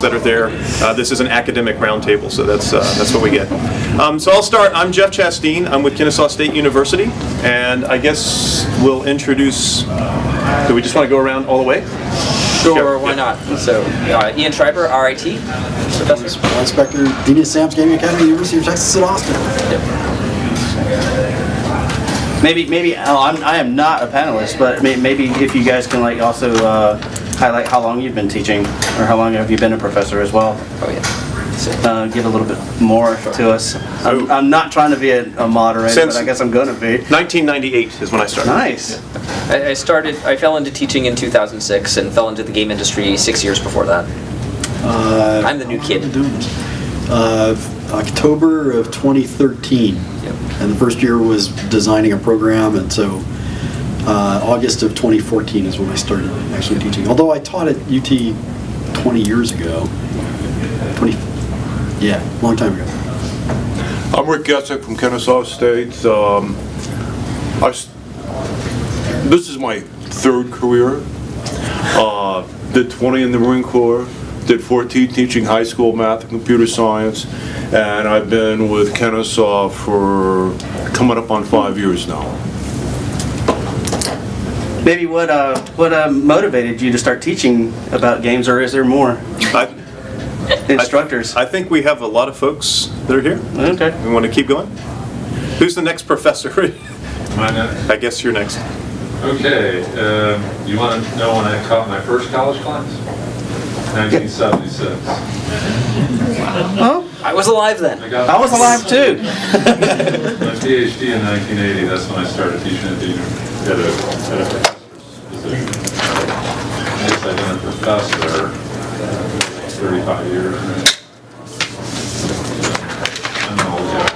that are there. This is an academic roundtable, so that's what we get. So I'll start. I'm Jeff Chasteen. I'm with Kennesaw State University, and I guess we'll introduce. Do we just want to go around all the way? Sure, why not? So, Ian Schreiber, RIT, professor. Warren Spector, Dean of Sam's Gaming Academy, University of Texas at Austin. Maybe I am not a panelist, but maybe if you guys can also highlight how long you've been teaching, or how long have you been a professor as well. Oh yeah. Give a little bit more to us. I'm not trying to be a moderator, but I guess I'm going to be. 1998 is when I started. Nice. I fell into teaching in 2006 and fell into the game industry 6 years before that. I'm the new kid. October of 2013. Yep. And the first year was designing a program, and so August of 2014 is when I started actually teaching. Although I taught at UT 20 years ago. Long time ago. I'm Rick Gessick from Kennesaw State. This is my third career. Did 20 in the Marine Corps, did 14 teaching high school math and computer science, and I've been with Kennesaw for coming up on 5 years now. Maybe what motivated you to start teaching about games, or is there more? Instructors. I think we have a lot of folks that are here. Okay. We want to keep going. Who's the next professor? Am I next? I guess you're next. Okay. You want to know when I taught my first college class? 1976. Huh? I was alive then. I was alive too. My PhD in 1980. That's when I started teaching at a professor's position. I guess I've been a professor 35 years. I'm an old guy.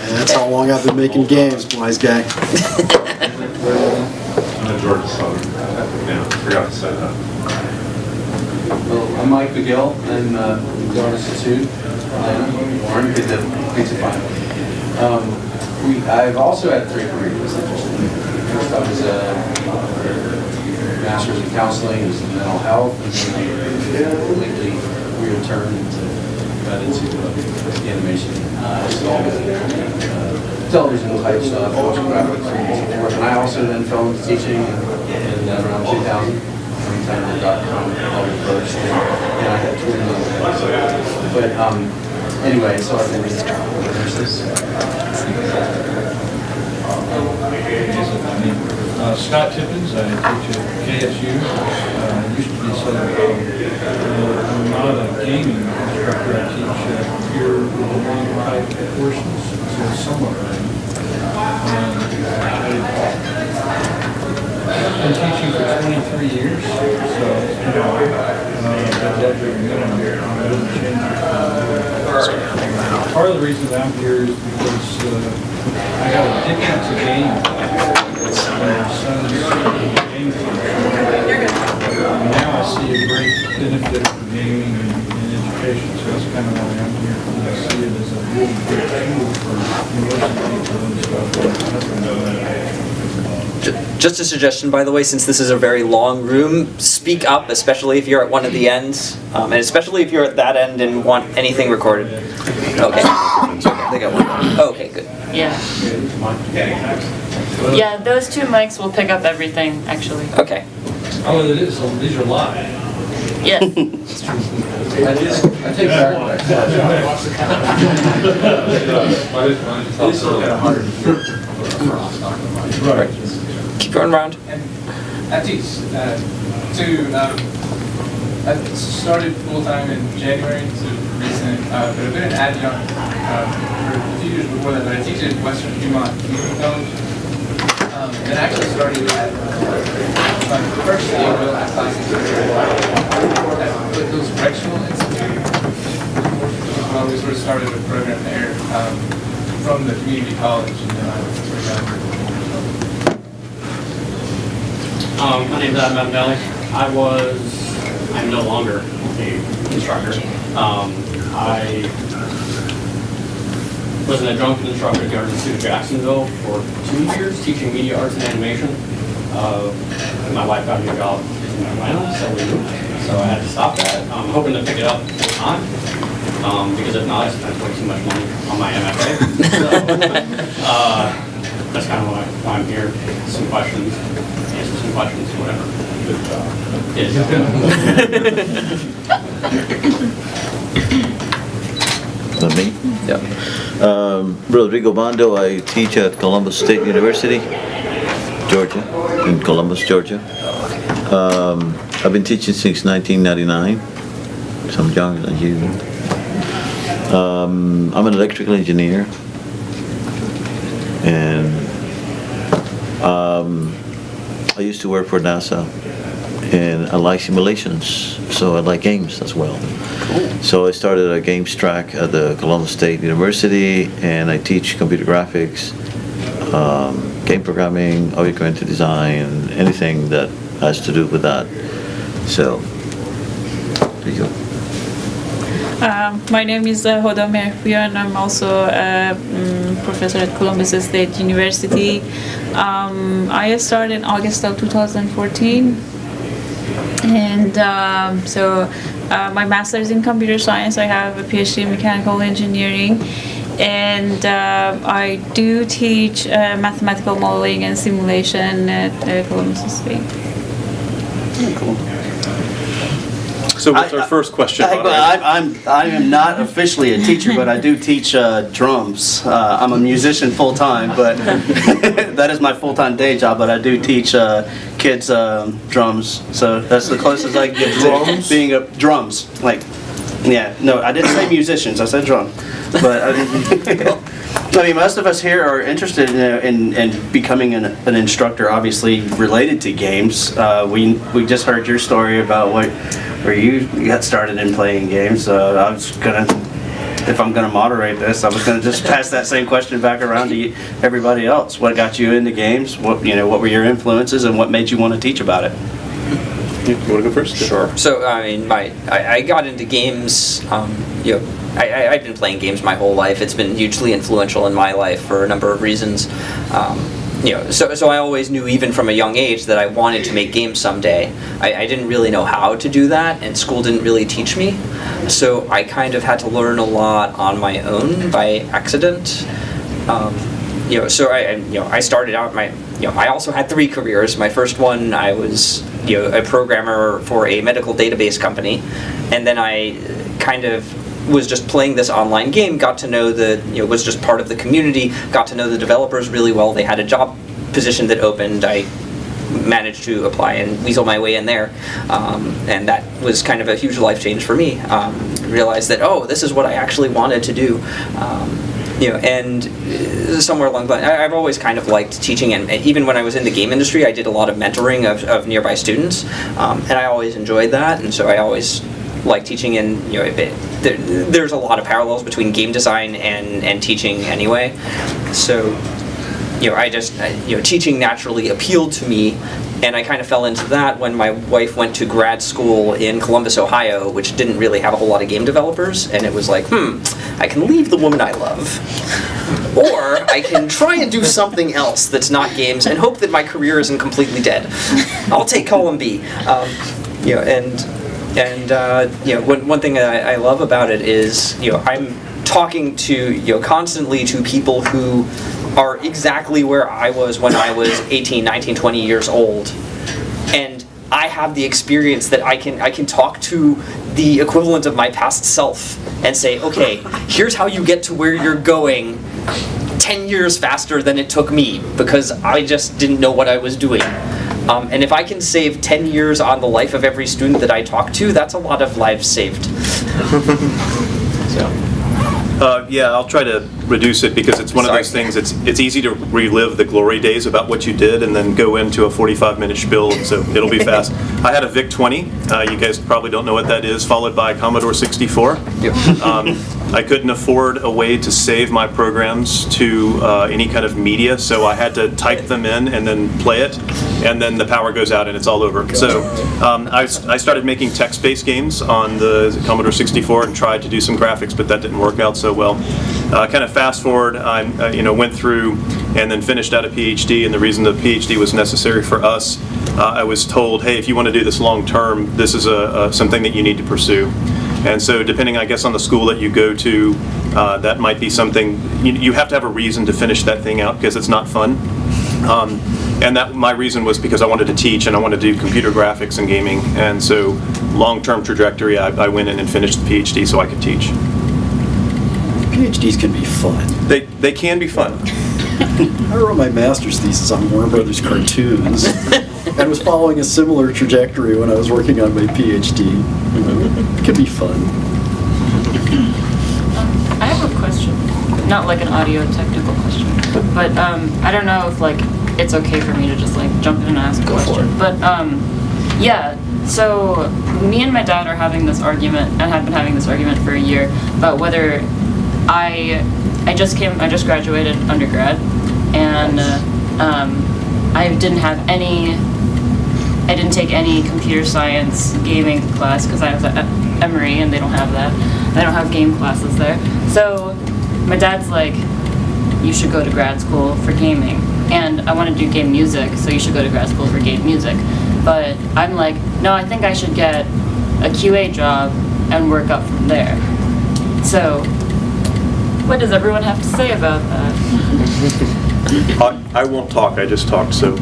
That's how long I've been making games, wise guy. I'm a Georgia Southern. Yeah, forgot to say that. Well, I'm Mike McGill. I'm the Warren Institute. Warren did the pizza final. I've also had 3 careers. First, I was a master's in counseling, it was in mental health, and then lately we returned got into animation, television type stuff, motion graphics, and so forth. And I also then fell into teaching in around 2000. Anytime I got first, and I had twins. But anyway, so I've been nurses. Scott Tippins, I teach at KSU. Used to be I'm not a gaming instructor. I teach pure engineering type courses, so somewhat right. I've been teaching for 23 years, so part of the reason that I'm here is because I got addicted to games. My son's game function. Now I see a great benefit of gaming and education, so that's kind of why I'm here. I see it as a really great tool for university people and stuff. Just a suggestion, by the way, since this is a very long room, speak up, especially if you're at one of the ends, and especially if you're at that end and want anything recorded. Okay. They got one. Okay, good. Yeah. Yeah, those 2 mics will pick up everything, actually. Okay. Oh, it is. So these are live. Yes. I take back. Right. Keep going round. I teach I started full-time in January to recent, but I've been an adjunct for a few years before that, but I teach at Western Vermont Community College. And actually started at my first year of classes at Whitfield's Correctional Institute. Well, we sort of started a program there from the community college, and then I sort of got my name is Adam Matinelli. I'm no longer an instructor. I was an adjunct instructor at the Art Institute of Jacksonville for 2 years, teaching media arts and animation. My wife got me a job in Atlanta, so we moved. So I had to stop that. I'm hoping to pick it up full time, because if not, I spent way too much money on my MFA. So, that's kind of why I'm here. Some questions, answer some questions, whatever. Me? Yep. Rodrigo Bando, I teach at Columbus State University, Georgia, in Columbus, Georgia. I've been teaching since 1999, so I'm younger than you. I'm an electrical engineer, and I used to work for NASA, and I like simulations, so I like games as well. So I started a games track at the Columbus State University, and I teach computer graphics, game programming, object-oriented design, anything that has to do with that. So, there you go. My name is Hoda Merhouia, and I'm also a professor at Columbus State University. I started in August of 2014, and my master's in computer science. I have a PhD in mechanical engineering, and I do teach mathematical modeling and simulation at Columbus State. Cool. So what's our first question? I am not officially a teacher, but I do teach drums. I'm a musician full time, but that is my full time day job. But I do teach kids drums, so that's the closest I can get to being a drums. Like, yeah, no, I didn't say musicians. I said drum, but I mean, most of us here are interested in becoming an instructor, obviously related to games. We just heard your story about where you got started in playing games. I was gonna, if I'm gonna moderate this, I was gonna just pass that same question back around to everybody else. What got you into games? What were your influences, and what made you want to teach about it? You want to go first? Sure. So I mean, I got into games. I've been playing games my whole life. It's been hugely influential in my life for a number of reasons. So I always knew, even from a young age, that I wanted to make games someday. I didn't really know how to do that, and school didn't really teach me. So I kind of had to learn a lot on my own by accident. So I started out I also had 3 careers. My first one, I was a programmer for a medical database company, and then I kind of was just playing this online game, got to know was just part of the community, got to know the developers really well. They had a job position that opened. I managed to apply and weasel my way in there, and that was kind of a huge life change for me. Realized that, this is what I actually wanted to do. And somewhere along the line, I've always kind of liked teaching, and even when I was in the game industry, I did a lot of mentoring of nearby students, and I always enjoyed that, and so I always like teaching. And there's a lot of parallels between game design and teaching anyway. So teaching naturally appealed to me, and I kind of fell into that when my wife went to grad school in Columbus, Ohio, which didn't really have a whole lot of game developers, and it was like, I can leave the woman I love, or I can try and do something else that's not games and hope that my career isn't completely dead. I'll take column B. One thing I love about it is, I'm talking to, constantly to people who are exactly where I was when I was 18, 19, 20 years old. And I have the experience that I can talk to the equivalent of my past self and say, okay, here's how you get to where you're going 10 years faster than it took me, because I just didn't know what I was doing. And if I can save 10 years on the life of every student that I talk to, that's a lot of lives saved. I'll try to reduce it, because it's one of those things, it's easy to relive the glory days about what you did and then go into a 45-minute spiel, so it'll be fast. I had a VIC-20, you guys probably don't know what that is, followed by Commodore 64. Yep. I couldn't afford a way to save my programs to any kind of media, so I had to type them in and then play it, and then the power goes out and it's all over. So I started making text-based games on the Commodore 64 and tried to do some graphics, but that didn't work out so well. Kind of fast forward, I went through and then finished out a PhD. And the reason the PhD was necessary for us, I was told, hey, if you want to do this long term, this is something that you need to pursue. And so depending, I guess, on the school that you go to, that might be something, you have to have a reason to finish that thing out because it's not fun. And that my reason was because I wanted to teach and I wanted to do computer graphics and gaming. And so long-term trajectory, I went in and finished the PhD so I could teach. PhDs can be fun. They can be fun. I wrote my master's thesis on Warner Brothers cartoons and was following a similar trajectory when I was working on my PhD. It could be fun. I have a question, not like an audio technical question, but I don't know if like it's okay for me to just like jump in and ask a question. But yeah, so me and my dad are having this argument and have been having this argument for a year about whether I just graduated undergrad, and I didn't take any computer science gaming class because I was at Emory and they don't have that. They don't have game classes there. So my dad's like, you should go to grad school for gaming. And I want to do game music, so you should go to grad school for game music. But I'm like, no, I think I should get a QA job and work up from there. So what does everyone have to say about that? I won't talk, I just talked, so.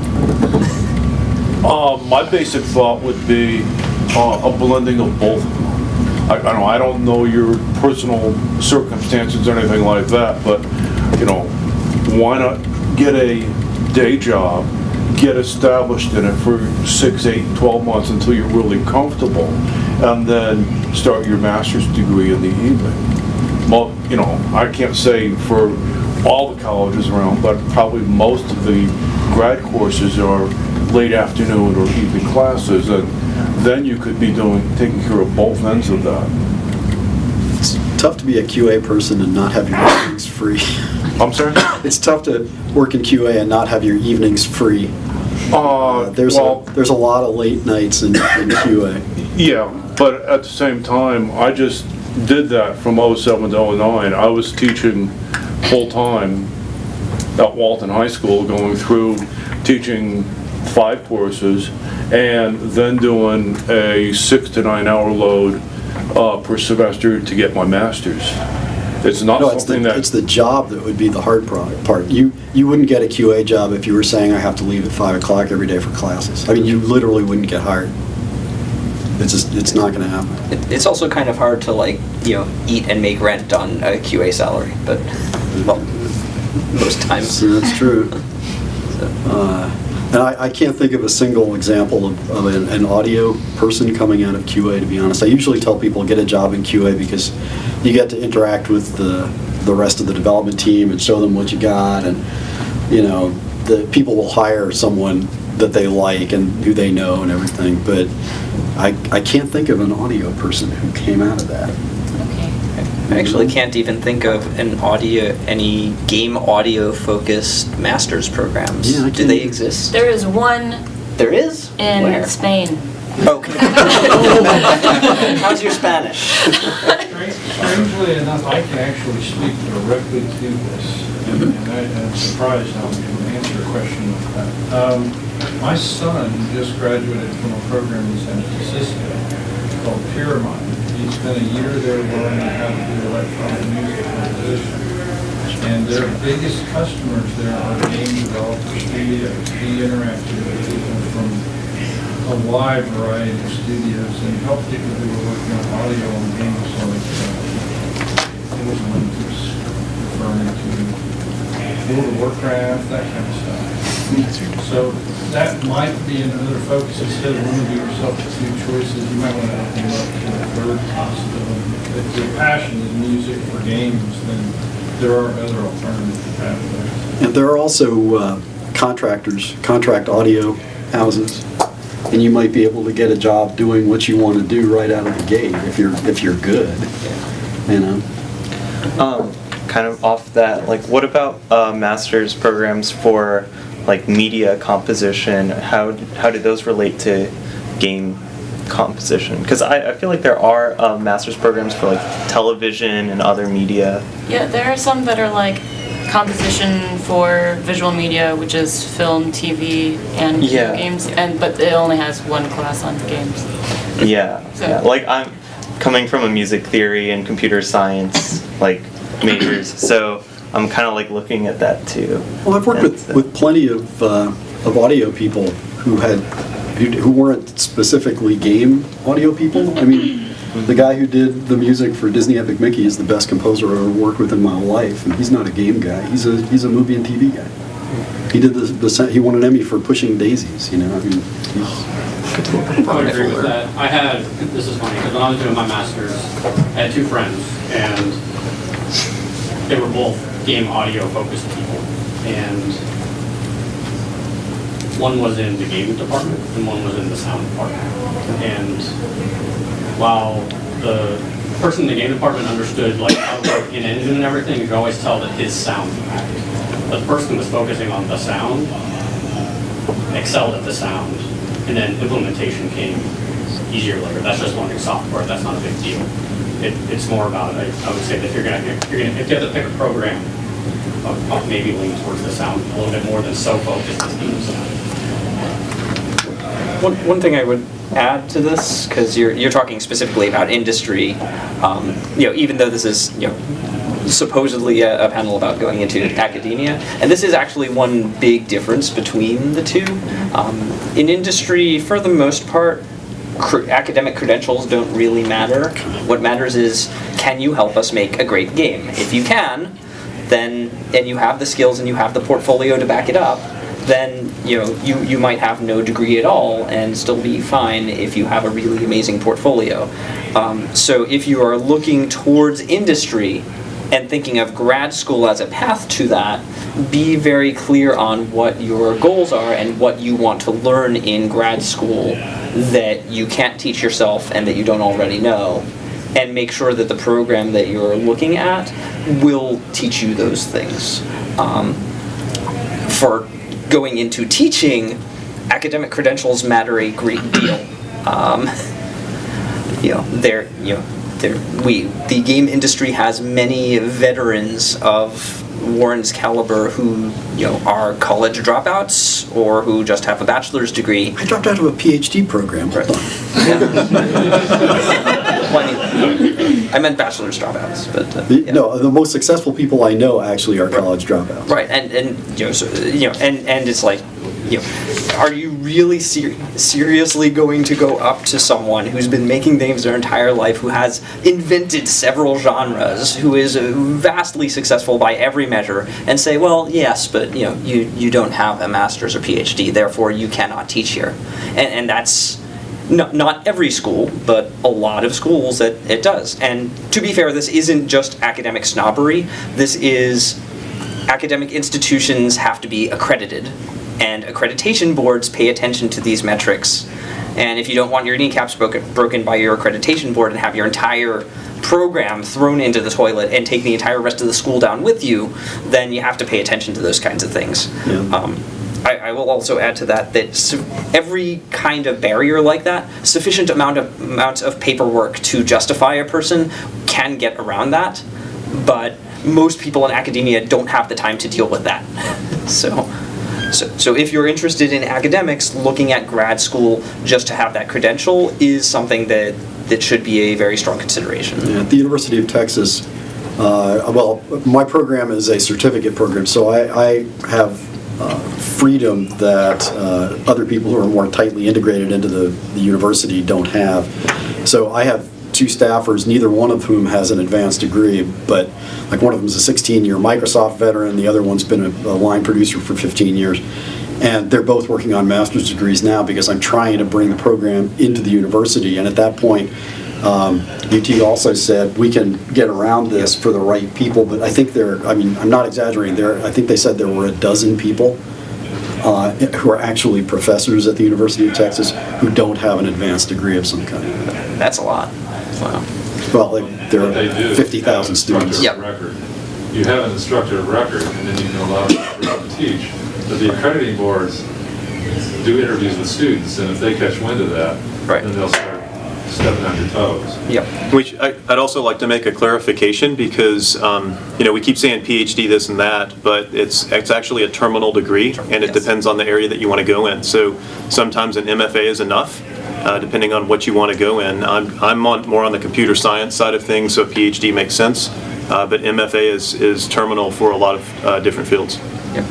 My basic thought would be a blending of both of them. I don't know your personal circumstances or anything like that, but, why not get a day job, get established in it for 6, 8, 12 months until you're really comfortable, and then start your master's degree in the evening. Well, I can't say for all the colleges around, but probably most of the grad courses are late afternoon or evening classes, and then you could be taking care of both ends of that. It's tough to be a QA person and not have your evenings free. I'm sorry? It's tough to work in QA and not have your evenings free. There's a lot of late nights in QA. Yeah, but at the same time, I just did that from 07 to 09. I was teaching full-time at Walton High School, going through teaching 5 courses and then doing a 6 to 9 hour load per semester to get my master's. It's not something that... It's the job that would be the hard part. You wouldn't get a QA job if you were saying I have to leave at 5 o'clock every day for classes. I mean, you literally wouldn't get hired. It's not going to happen. It's also kind of hard to eat and make rent on a QA salary, but most times. So that's true. And I can't think of a single example of an audio person coming out of QA, to be honest. I usually tell people get a job in QA because you get to interact with the rest of the development team and show them what you got, and the people will hire someone that they like and who they know and everything. But I can't think of an audio person who came out of that. I actually can't even think of any game audio focused master's programs. Yeah, do they exist? There is one. There is? In Where? Spain. Okay. How's your Spanish? Strangely enough, I can actually speak directly to this, and I'm surprised how we can answer a question like that. My son just graduated from a program in San Francisco called Pyramid. He spent a year there learning how to do electronic music composition. And their biggest customers there are game developers, studios. He interacted with people from a wide variety of studios and helped people who were working on audio and games, like it was one who was referring to World of Warcraft, that kind of stuff. So that might be another focus. Instead of limiting yourself to 2 choices, you might want to open up to a third possibility. If your passion is music or games, then there are other alternative pathways. And there are also contract audio houses, and you might be able to get a job doing what you want to do right out of the gate if you're good. Kind of off that, what about master's programs for media composition? How do those relate to game composition? Because I feel like there are master's programs for television and other media. Yeah, there are some that are composition for visual media, which is film, TV, and video Yeah. games, but it only has one class on games. Yeah. So- Yeah. Like I'm coming from a music theory and computer science like majors, so I'm kind of like looking at that too. Well, I've worked with plenty of audio people who weren't specifically game audio people. I mean, the guy who did the music for Disney Epic Mickey is the best composer I've ever worked with in my life, and he's not a game guy. He's a movie and TV guy. He did he won an Emmy for Pushing Daisies. You know, I mean, I would agree with that. This is funny, because when I was doing my master's, I had two friends, and they were both game audio focused people. And one was in the game department, and one was in the sound department. And while the person in the game department understood like how to work in engine and everything, you could always tell that his sound lacked. But the person who was focusing on the sound excelled at the sound, and then implementation came easier later. That's just learning software. That's not a big deal. It's more about, I would say that if you have to pick a program, I'll maybe lean towards the sound a little bit more than so focused on the sound. One thing I would add to this, because you're talking specifically about industry, even though this is supposedly a panel about going into academia, and this is actually one big difference between the two. In industry, for the most part, academic credentials don't really matter. What matters is, can you help us make a great game? If you can, then, and you have the skills and you have the portfolio to back it up, then you might have no degree at all and still be fine if you have a really amazing portfolio. So if you are looking towards industry and thinking of grad school as a path to that, be very clear on what your goals are and what you want to learn in grad school that you can't teach yourself and that you don't already know, and make sure that the program that you're looking at will teach you those things. For going into teaching, academic credentials matter a great deal. The game industry has many veterans of Warren's caliber who are college dropouts or who just have a bachelor's degree. I dropped out of a PhD program. Hold on. I meant bachelor's dropouts, but No, the most successful people I know actually are college dropouts. right, and it's like, are you really seriously going to go up to someone who's been making games their entire life, who has invented several genres, who is vastly successful by every measure, and say, well, yes, but you don't have a master's or PhD, therefore you cannot teach here, and that's not every school, but a lot of schools that it does. And to be fair, this isn't just academic snobbery. This is academic institutions have to be accredited, and accreditation boards pay attention to these metrics. And if you don't want your kneecaps broken by your accreditation board and have your entire program thrown into the toilet and take the entire rest of the school down with you, then you have to pay attention to those kinds of things. Yeah. I will also add to that every kind of barrier like that, sufficient amounts of paperwork to justify a person can get around that, but most people in academia don't have the time to deal with that. So if you're interested in academics, looking at grad school just to have that credential is something that should be a very strong consideration. Yeah, at the University of Texas, my program is a certificate program, so I have freedom that other people who are more tightly integrated into the university don't have. So I have two staffers, neither one of whom has an advanced degree, but like one of them is a 16-year Microsoft veteran, the other one's been a line producer for 15 years. And they're both working on master's degrees now because I'm trying to bring the program into the university. And at that point, UT also said we can get around this for the right people, but I think I'm not exaggerating, I think they said there were a dozen people who are actually professors at the University of Texas who don't have an advanced degree of some kind. That's a lot. Wow. Well, there are 50,000 students. Yep. You have an instructor of record, and then you can allow them to teach. But the accrediting boards do interviews with students, and if they catch wind of that, then they'll start stepping on your toes. Yep. Which I'd also like to make a clarification because, we keep saying PhD this and that, but it's actually a terminal degree, and it depends on the area that you want to go in. So sometimes an MFA is enough, depending on what you want to go in. I'm more on the computer science side of things, so PhD makes sense, but MFA is terminal for a lot of different fields. Yep.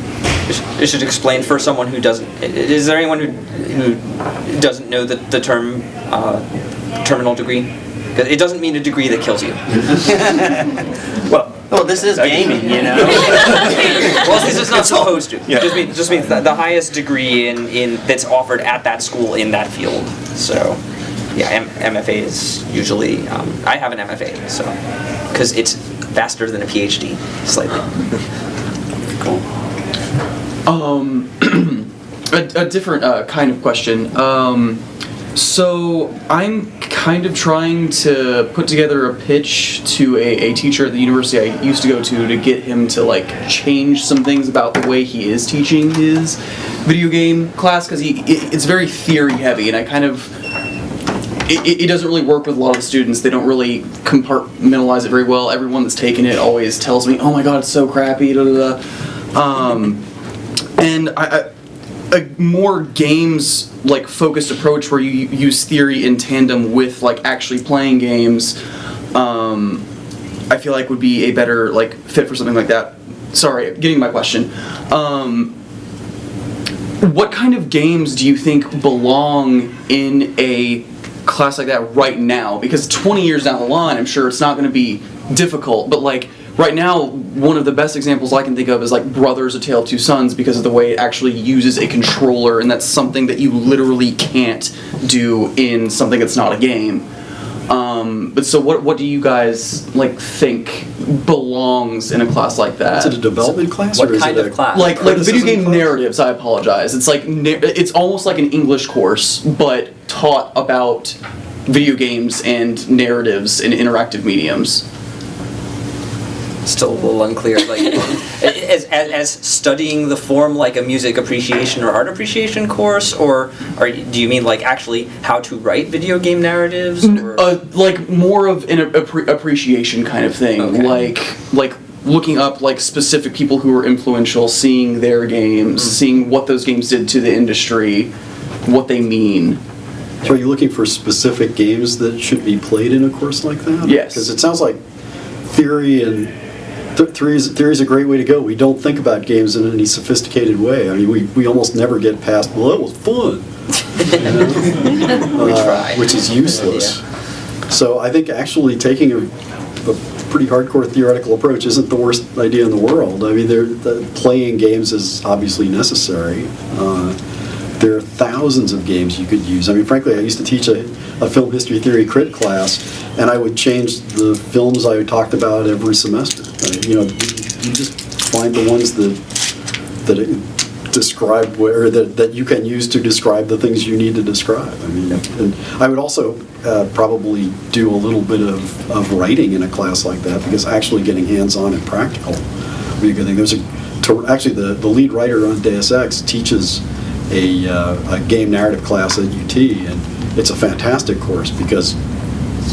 I should explain for someone who doesn't. Is there anyone who doesn't know the term terminal degree? Because it doesn't mean a degree that kills you. Well, this is gaming, Well, this is not supposed to. Yeah. Just means the highest degree in that's offered at that school in that field. So, yeah, MFA is usually. I have an MFA, so because it's faster than a PhD, slightly. Cool. A different kind of question. So I'm kind of trying to put together a pitch to a teacher at the university I used to go to get him to change some things about the way he is teaching his video game class, because it's very theory heavy, and I kind of it doesn't really work with a lot of the students. They don't really compartmentalize it very well. Everyone that's taken it always tells me, "Oh my God, it's so crappy." Da, da, da. And I more games focused approach where you use theory in tandem with actually playing games, I feel like would be a better fit for something like that. Sorry, getting to my question. What kind of games do you think belong in a class like that right now? Because 20 years down the line, I'm sure it's not going to be difficult, but right now, one of the best examples I can think of is Brothers: A Tale of Two Sons, because of the way it actually uses a controller, and that's something that you literally can't do in something that's not a game. But so what do you guys think belongs in a class like that? Is it a development class? What or is kind it of class? a Like video game class? narratives, I apologize. It's it's almost like an English course, but taught about video games and narratives and interactive mediums. Still a little unclear. As studying the form like a music appreciation or art appreciation course, or do you mean actually how to write video game narratives? Or? More of an appreciation kind of thing. Okay. Like looking up specific people who were influential, seeing their games, seeing what those games did to the industry, what they mean. So are you looking for specific games that should be played in a course like that? Yes. Because it sounds like theory and theory is a great way to go. We don't think about games in any sophisticated way. I mean, we almost never get past, well, that was fun. We try. Which is useless. So I think actually taking a pretty hardcore theoretical approach isn't the worst idea in the world. I mean, playing games is obviously necessary. There are thousands of games you could use. I mean, frankly, I used to teach a film history theory crit class, and I would change the films I talked about every semester. You just find the ones that describe that you can use to describe the things you need to describe. I mean, and I would also probably do a little bit of writing in a class like that, because actually getting hands-on and practical would be a good thing. Actually, the lead writer on Deus Ex teaches a game narrative class at UT, and it's a fantastic course because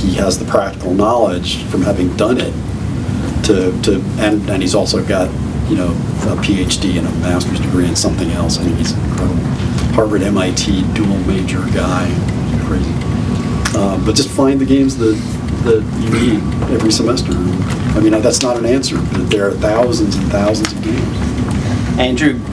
he has the practical knowledge from having done it and he's also got a PhD and a master's degree in something else. I mean, he's an incredible Harvard MIT dual major guy. Crazy. But just find the games that you need every semester. I mean, that's not an answer, but there are thousands and thousands of games.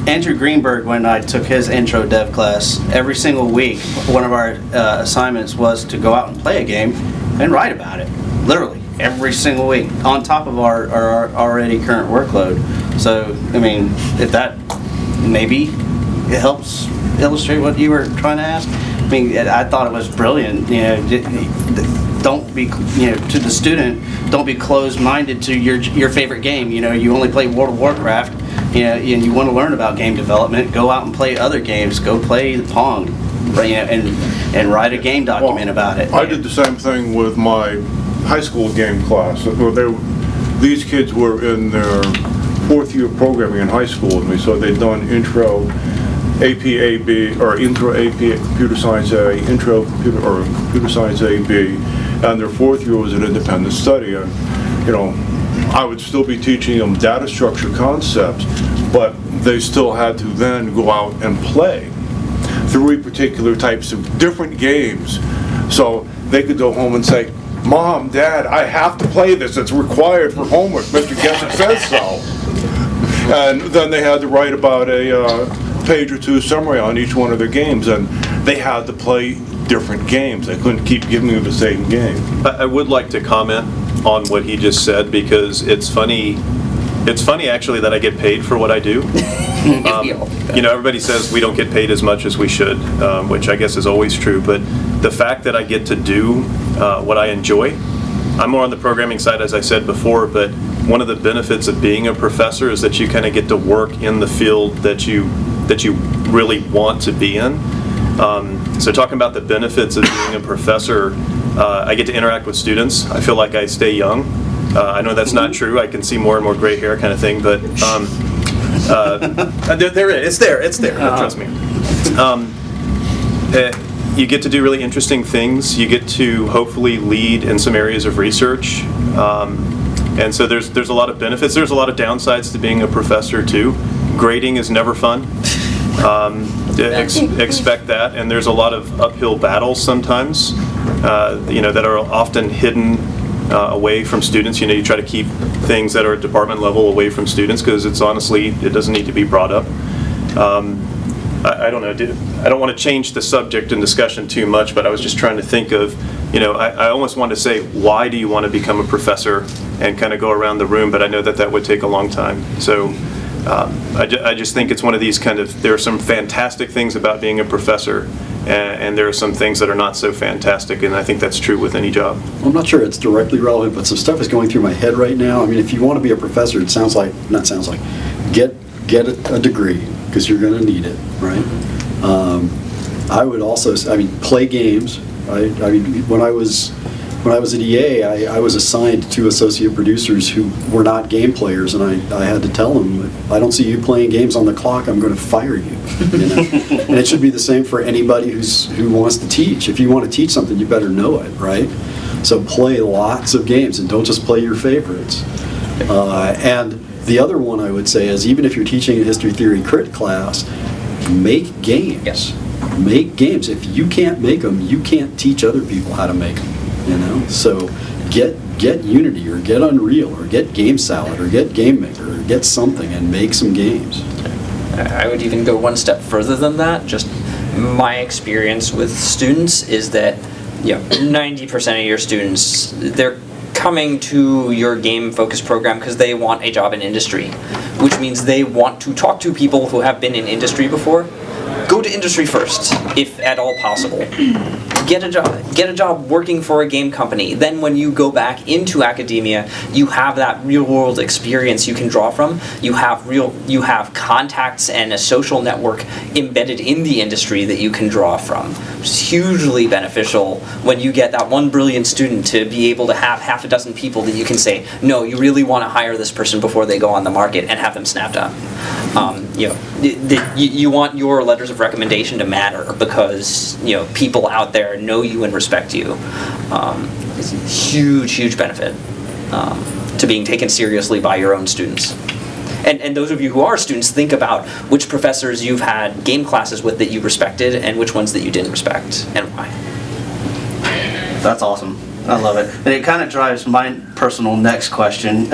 Andrew Greenberg, when I took his intro dev class, every single week, one of our assignments was to go out and play a game and write about it. Literally, every single week, on top of our already current workload. So, I mean, if that, maybe it helps illustrate what you were trying to ask. I mean, I thought it was brilliant. Don't be, to the student, don't be closed-minded to your favorite game. You only play World of Warcraft, and you want to learn about game development. Go out and play other games. Go play Pong, and write a game document about it. I did the same thing with my high school game class. These kids were in their fourth year of programming in high school with me, so they'd done intro AP-AB, or Intro AP Computer Science A, Intro Computer, or Computer Science AB, and their fourth year was an independent study. And, you know, I would still be teaching them data structure concepts, but they still had to then go out and play 3 particular types of different games. So they could go home and say, Mom, Dad, I have to play this. It's required for homework. Mr. Gessett says so. And then they had to write about a page or 2 summary on each one of their games, and they had to play different games. They couldn't keep giving you the same game. I would like to comment on what he just said, because it's funny. It's funny actually that I get paid for what I do. You know, everybody says we don't get paid as much as we should, which I guess is always true. But the fact that I get to do what I enjoy, I'm more on the programming side, as I said before. But one of the benefits of being a professor is that you kind of get to work in the field that you really want to be in. So talking about the benefits of being a professor, I get to interact with students. I feel like I stay young. I know that's not true. I can see more and more gray hair kind of thing, but there it is. It's there. Trust me. You get to do really interesting things. You get to hopefully lead in some areas of research. And so there's a lot of benefits. There's a lot of downsides to being a professor too. Grading is never fun. Expect that. And there's a lot of uphill battles sometimes, you know, that are often hidden away from students. You know, you try to keep things that are at department level away from students, because it's honestly, it doesn't need to be brought up. I don't know, I don't want to change the subject and discussion too much, but I was just trying to think of, you know, I almost wanted to say, why do you want to become a professor, and kind of go around the room, but I know that would take a long time. So I just think it's one of these kind of, there are some fantastic things about being a professor, and there are some things that are not so fantastic, and I think that's true with any job. I'm not sure it's directly relevant, but some stuff is going through my head right now. I mean, if you want to be a professor, it sounds like, get a degree, because you're going to need it, right? I would also, play games. I mean, when I was at EA, I was assigned 2 associate producers who were not game players, and I had to tell them, if I don't see you playing games on the clock, I'm going to fire you. You know? And it should be the same for anybody who wants to teach. If you want to teach something, you better know it, right? So play lots of games, and don't just play your favorites. And the other one I would say is, even if you're teaching a history theory crit class, make games. Yes. Make games. If you can't make them, you can't teach other people how to make them. You know, so get Unity, or get Unreal, or get Game Salad, or get Game Maker, or get something and make some games. I would even go one step further than that. Just my experience with students is that, you know, 90% of your students, they're coming to your game-focused program because they want a job in industry, which means they want to talk to people who have been in industry before. Go to industry first, if at all possible. Get a job working for a game company. Then when you go back into academia, you have that real-world experience you can draw from. You have contacts and a social network embedded in the industry that you can draw from. It's hugely beneficial when you get that one brilliant student to be able to have half a dozen people that you can say, no, you really want to hire this person before they go on the market, and have them snapped up. You know, you want your letters of recommendation to matter, because, you know, people out there know you and respect you. It's a huge benefit to being taken seriously by your own students. And those of you who are students, think about which professors you've had game classes with that you respected, and which ones that you didn't respect, and why. That's awesome. I love it. And it kind of drives my personal next question.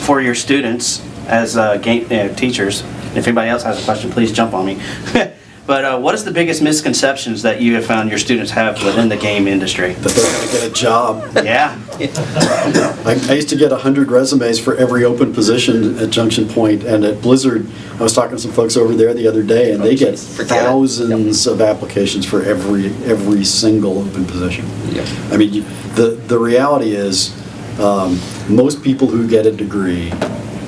For your students as game teachers, if anybody else has a question, please jump on me. But what is the biggest misconceptions that you have found your students have within the game industry? That they're going to get a job. Yeah. I used to get 100 resumes for every open position at Junction Point, and at Blizzard, I was talking to some folks over there the other day, and they get thousands of applications for every single open position. Yep. I mean, the reality is, most people who get a degree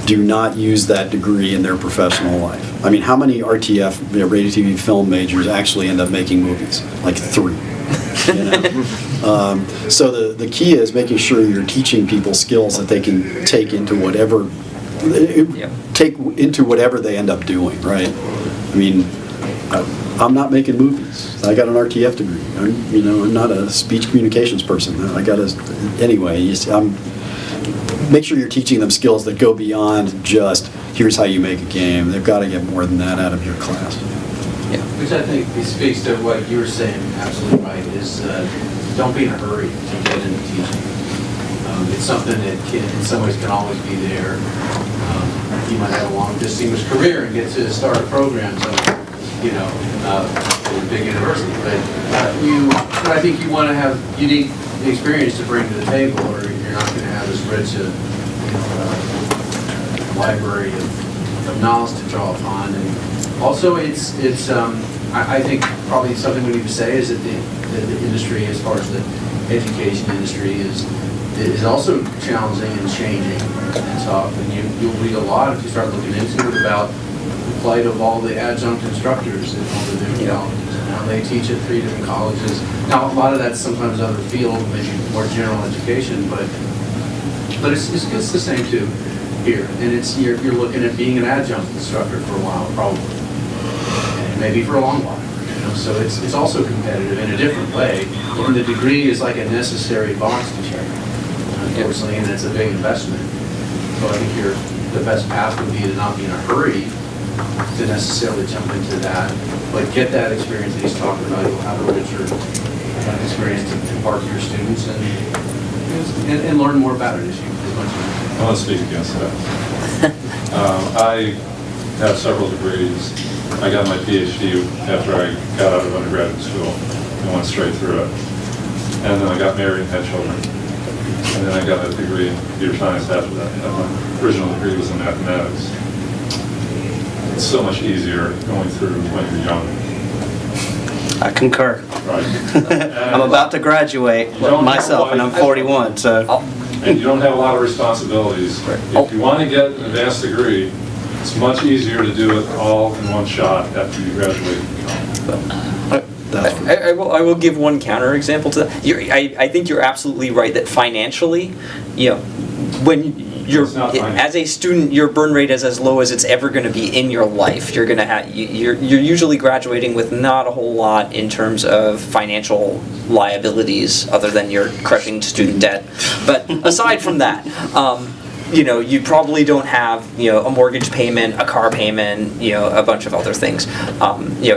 do not use that degree in their professional life. I mean, how many RTF, radio, TV, film majors actually end up making movies? Like 3. You know? So the key is making sure you're teaching people skills that they can take into whatever they end up doing, right? I mean, I'm not making movies. I got an RTF degree. I'm not a speech communications person. Anyway, make sure you're teaching them skills that go beyond just, here's how you make a game. They've got to get more than that out of your class. Yeah. Which I think speaks to what you were saying, absolutely right, is don't be in a hurry to get into teaching. It's something that in some ways can always be there. You might have a long, distinguished career and get to start a program somewhere, at a big university. But I think you want to have unique experience to bring to the table, or you're not going to have as rich a library of knowledge to draw upon. And also, I think probably something we need to say is that the industry, as far as the education industry, is also challenging and changing and tough. And you'll read a lot if you start looking into it about the plight of all the adjunct instructors in all the different colleges and how they teach at 3 different colleges. Now, a lot of that's sometimes other field, maybe more general education, but it's the same too here. And you're looking at being an adjunct instructor for a while, probably, and maybe for a long while. So it's also competitive in a different way. And the degree is like a necessary box to check, unfortunately, and it's a big investment. So I think the best path would be to not be in a hurry to necessarily jump into that, but get that experience that he's talking about. You'll have a richer experience to impart to your students and learn more about it as much as you can. I want to speak against that. I have several degrees. I got my PhD after I got out of undergraduate school and went straight through it. And then I got married and had children. And then I got a degree in computer science after that. And my original degree was in mathematics. It's so much easier going through when you're young. I concur. Right. I'm about to graduate myself, and I'm 41, so. And you don't have a lot of responsibilities. If you want to get an advanced degree, it's much easier to do it all in one shot after you graduate. I will give one counter example to that. I think you're absolutely right that financially, when you're as a student, your burn rate is as low as it's ever going to be in your life. You're usually graduating with not a whole lot in terms of financial liabilities, other than your crushing student debt. But aside from that, you probably don't have, a mortgage payment, a car payment, a bunch of other things.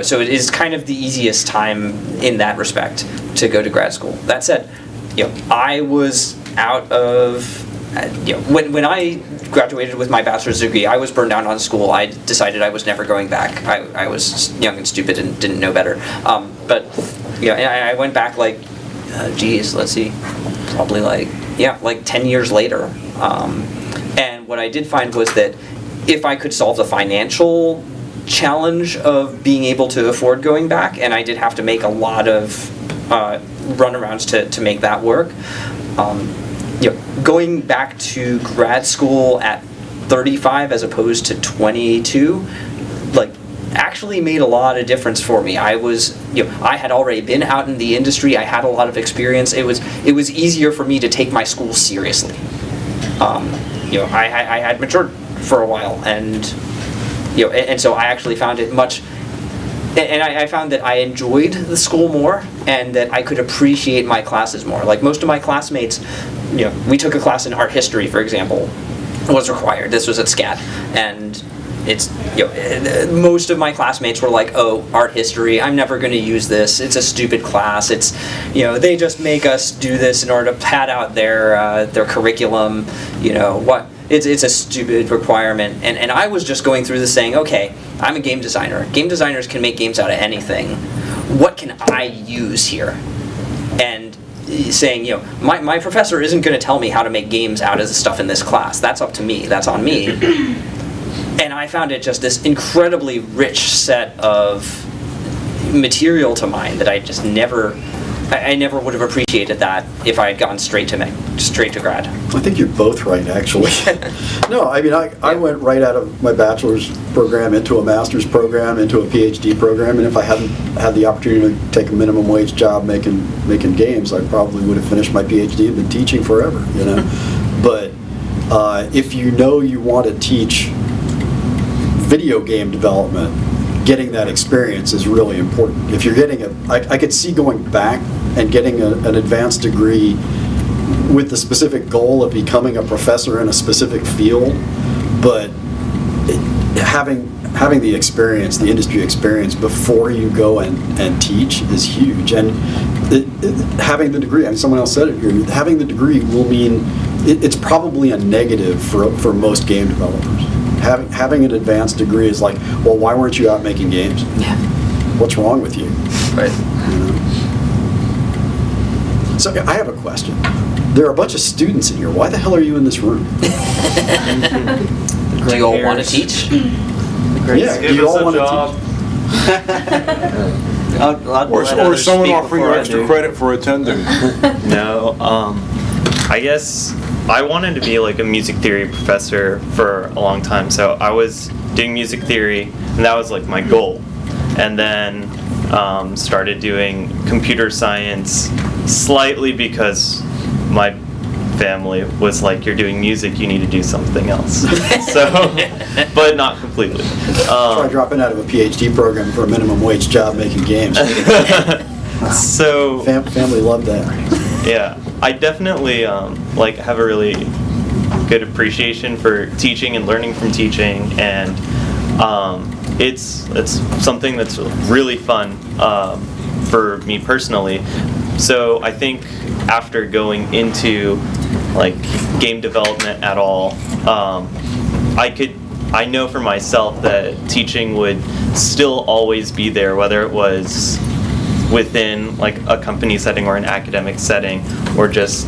So it is kind of the easiest time in that respect to go to grad school. That said, I was out of, when I graduated with my bachelor's degree, I was burned out on school. I decided I was never going back. I was young and stupid and didn't know better. But I went back let's see, probably like 10 years later. And what I did find was that if I could solve the financial challenge of being able to afford going back, and I did have to make a lot of runarounds to make that work, going back to grad school at 35 as opposed to 22, actually made a lot of difference for me. I was, I had already been out in the industry. I had a lot of experience. It was easier for me to take my school seriously. I had matured for a while, and so I actually found it much. And I found that I enjoyed the school more, and that I could appreciate my classes more. Like most of my classmates, we took a class in art history, for example. It was required. This was at SCAD, and it's most of my classmates were like, "Oh, art history. I'm never going to use this. It's a stupid class. It's they just make us do this in order to pad out their curriculum. What? It's a stupid requirement." And I was just going through this saying, "Okay, I'm a game designer. Game designers can make games out of anything. What can I use here?" And saying, my professor isn't going to tell me how to make games out of the stuff in this class. That's up to me. That's on me. And I found it just this incredibly rich set of material to mine that I just never would have appreciated that if I had gone straight to grad. I think you're both right, actually. No, I mean, I went right out of my bachelor's program into a master's program, into a PhD program, and if I hadn't had the opportunity to take a minimum wage job making games, I probably would have finished my PhD and been teaching forever, But if you want to teach video game development, getting that experience is really important. If you're getting I could see going back and getting an advanced degree with the specific goal of becoming a professor in a specific field, but having the experience, the industry experience before you go and teach is huge. And having the degree, I mean, someone else said it here, having the degree will mean it's probably a negative for most game developers. Having an advanced degree is like, well, why weren't you out making games? Yeah. What's wrong with you? Right. You know? So I have a question. There are a bunch of students in here. Why the hell are you in this room? Do you all want to teach? Yeah, do you all want to teach? Or someone offering you extra credit for attending. No, I guess I wanted to be like a music theory professor for a long time, so I was doing music theory, and that was like my goal. And then started doing computer science slightly because my family was like, you're doing music, you need to do something else. So, but not completely. Try dropping out of a PhD program for a minimum wage job making games. So family loved that. Yeah, I definitely like have a really good appreciation for teaching and learning from teaching, and it's something that's really fun for me personally. So I think after going into like game development at all, I know for myself that teaching would still always be there, whether it was within like a company setting or an academic setting, or just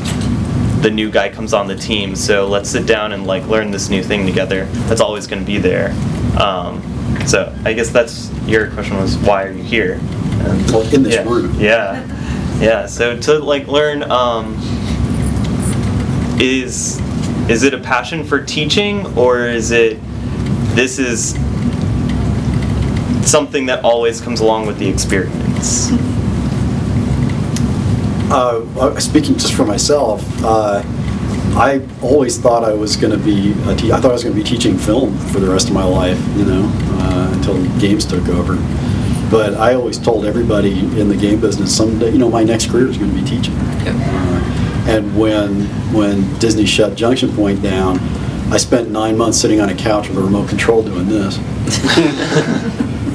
the new guy comes on the team, so let's sit down and like learn this new thing together. That's always going to be there. So I guess that's your question, was why are you here? And, well, in this room. Yeah. So to like learn, is it a passion for teaching, or is it this is something that always comes along with the experience? Speaking just for myself, I always thought I was going to be I thought I was going to be teaching film for the rest of my life, until games took over. But I always told everybody in the game business, someday, my next career is going to be teaching. Yep. And when Disney shut Junction Point down, I spent 9 months sitting on a couch with a remote control doing this,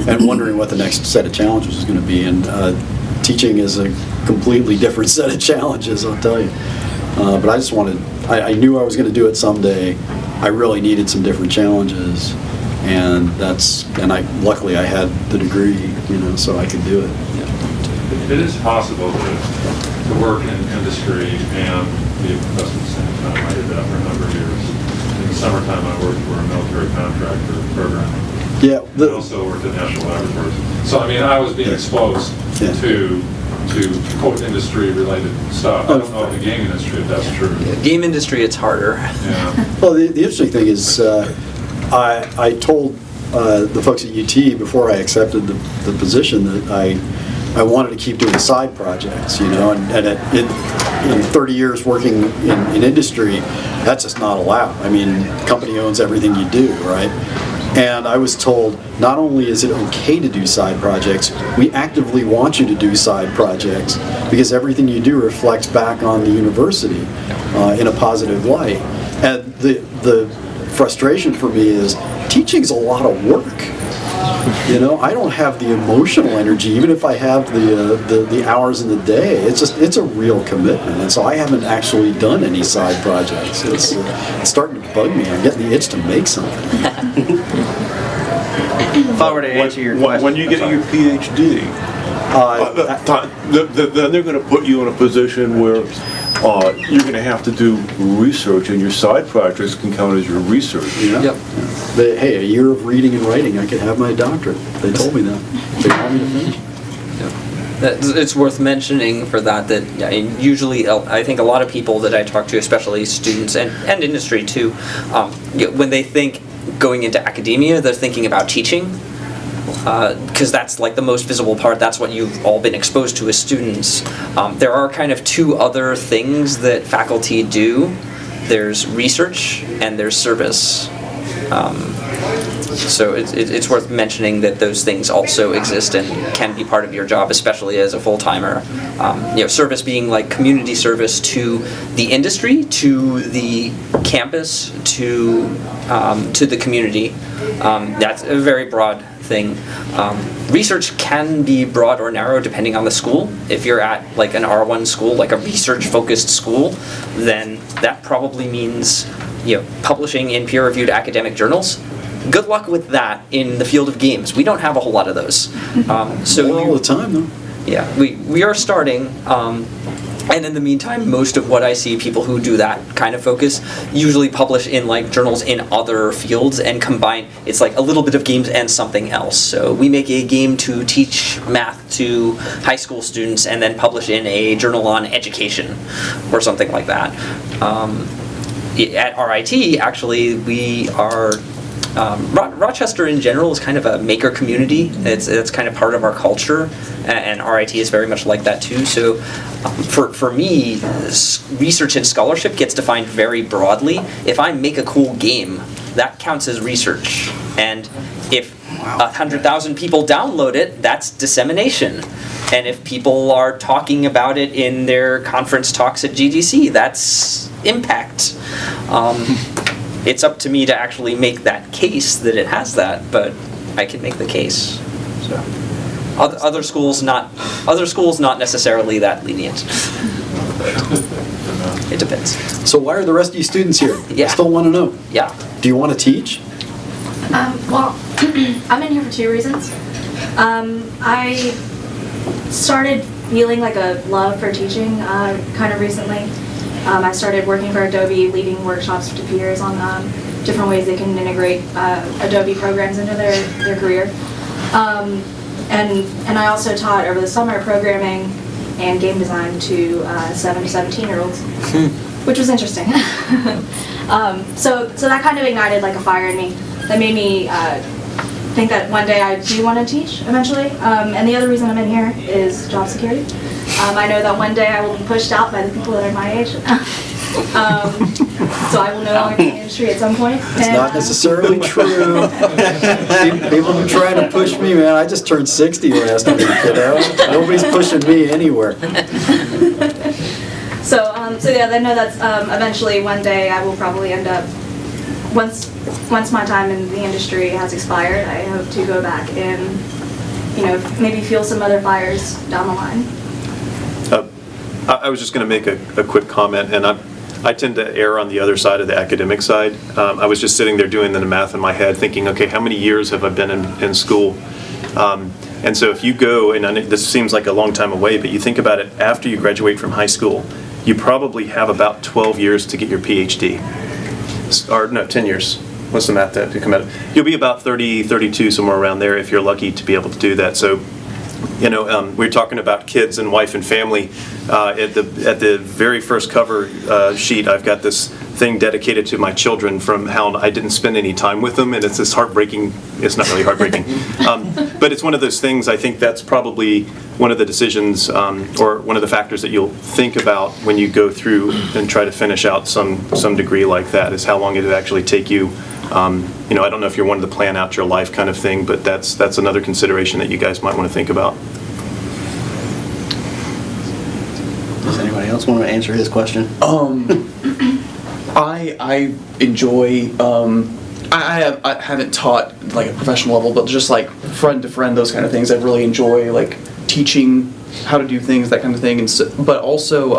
and wondering what the next set of challenges was going to be. And teaching is a completely different set of challenges, I'll tell you. But I just I knew I was going to do it someday. I really needed some different challenges, and luckily I had the degree, so I could do it. It is possible to work in industry and be a professor at the same time. I did that for a number of years. In the summertime, I worked for a military contractor programming. Yeah. I also worked at National Laboratories. So, I was being exposed to quote industry-related stuff. I don't know if the game industry, if that's true. Game industry, it's harder. Yeah. Well, the interesting thing is, I told the folks at UT before I accepted the position that I wanted to keep doing side projects, and in 30 years working in industry, that's just not allowed. Company owns everything you do, right? And I was told, not only is it okay to do side projects, we actively want you to do side projects because everything you do reflects back on the university in a positive light. And the frustration for me is teaching's a lot of work. I don't have the emotional energy, even if I have the hours in the day. It's a real commitment, and so I haven't actually done any side projects. It's starting to bug me. I'm getting the itch to make something. If I were to answer your question, when you get your PhD, then they're going to put you in a position where you're going to have to do research, and your side projects can count as your research. Yep. Hey, a year of reading and writing, I could have my doctorate. They told me that. They want me to finish. It's worth mentioning for that usually I think a lot of people that I talk to, especially students and industry too, when they think going into academia, they're thinking about teaching, because that's like the most visible part. That's what you've all been exposed to as students. There are kind of two other things that faculty do. There's research and there's service. So it's worth mentioning that those things also exist and can be part of your job, especially as a full-timer. Service being like community service to the industry, to the campus, to the community. That's a very broad thing. Research can be broad or narrow depending on the school. If you're at like an R1 school, like a research-focused school, then that probably means publishing in peer-reviewed academic journals. Good luck with that in the field of games. We don't have a whole lot of those. So all the time, though. Yeah, we are starting. And in the meantime, most of what I see people who do that kind of focus usually publish in like journals in other fields and combine. It's like a little bit of games and something else. So we make a game to teach math to high school students and then publish in a journal on education or something like that. At RIT, actually, we are. Rochester in general is kind of a maker community. It's kind of part of our culture, and RIT is very much like that too. So for me, research and scholarship gets defined very broadly. If I make a cool game, that counts as research. And if 100,000 people download it, that's dissemination. And if people are talking about it in their conference talks at GDC, that's impact. It's up to me to actually make that case that it has that, but I can make the case. So, other schools not necessarily that lenient. It depends. So why are the rest of you students here? Yeah. I still want to know. Yeah. Do you want to teach? Well, I'm in here for 2 reasons. I started feeling like a love for teaching kind of recently. I started working for Adobe, leading workshops to peers on different ways they can integrate Adobe programs into their career. And I also taught over the summer programming and game design to 7 to 17-year-olds, which was interesting. So that kind of ignited like a fire in me that made me think that one day I do want to teach eventually. And the other reason I'm in here is job security. I know that one day I will be pushed out by the people that are my age. So I will no longer be in the industry at some point. It's not necessarily true. People are trying to push me, man. I just turned 60 last week, Nobody's pushing me anywhere. So yeah, I know that's eventually one day I will probably end up, once my time in the industry has expired, I hope to go back and, maybe fuel some other fires down the line. I was just going to make a quick comment, and I tend to err on the other side of the academic side. I was just sitting there doing the math in my head, thinking, okay, how many years have I been in school? And so if you go, and this seems like a long time away, but you think about it, after you graduate from high school, you probably have about 12 years to get your PhD. Or no, 10 years. What's the math that to come out? You'll be about 30, 32, somewhere around there if you're lucky to be able to do that. So, we're talking about kids and wife and family. At the very first cover sheet, I've got this thing dedicated to my children from how I didn't spend any time with them, and it's this heartbreaking. It's not really heartbreaking, but it's one of those things. I think that's probably one of the decisions or one of the factors that you'll think about when you go through and try to finish out some degree like that. Is how long it'll actually take you. I don't know if you're one to plan out your life kind of thing, but that's another consideration that you guys might want to think about. Does anybody else want to answer his question? I enjoy. I haven't taught like a professional level, but just like friend to friend, those kind of things. I really enjoy like teaching how to do things, that kind of thing. And so, but also,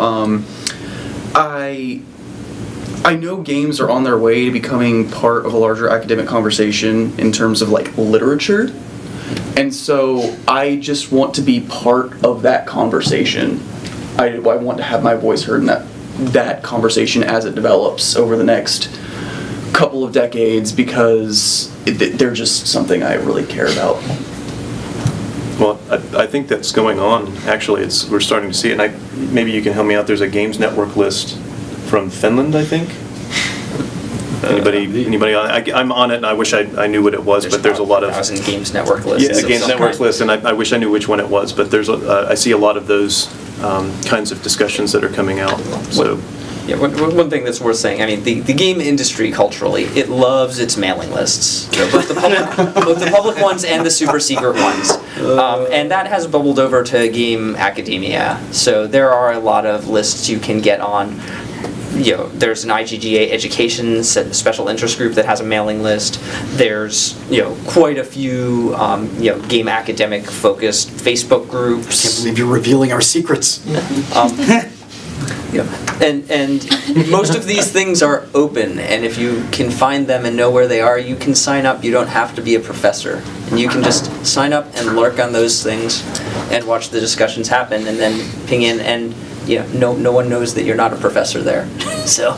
I know games are on their way to becoming part of a larger academic conversation in terms of like literature. And so I just want to be part of that conversation. I want to have my voice heard in that conversation as it develops over the next couple of decades, because they're just something I really care about. Well, I think that's going on. Actually, we're starting to see it, and maybe you can help me out. There's a Games Network list from Finland, I think. Anybody on it? I'm on it, and I wish I knew what it was, but there's a lot of... 1,000 Games Network lists. Yeah, Games Network list, and I wish I knew which one it was, but I see a lot of those kinds of discussions that are coming out. So Yeah, one thing that's worth saying, I mean, the game industry culturally, it loves its mailing lists. So both the public ones and the super secret ones. And that has bubbled over to game academia. So there are a lot of lists you can get on. You know, there's an IGGA education special interest group that has a mailing list. There's, you know, quite a few, you know, game academic focused Facebook groups. I can't believe you're revealing our secrets. Yeah. And most of these things are open, and if you can find them and know where they are, you can sign up. You don't have to be a professor. And you can just sign up and lurk on those things and watch the discussions happen and then ping in, and you know, no one knows that you're not a professor there. So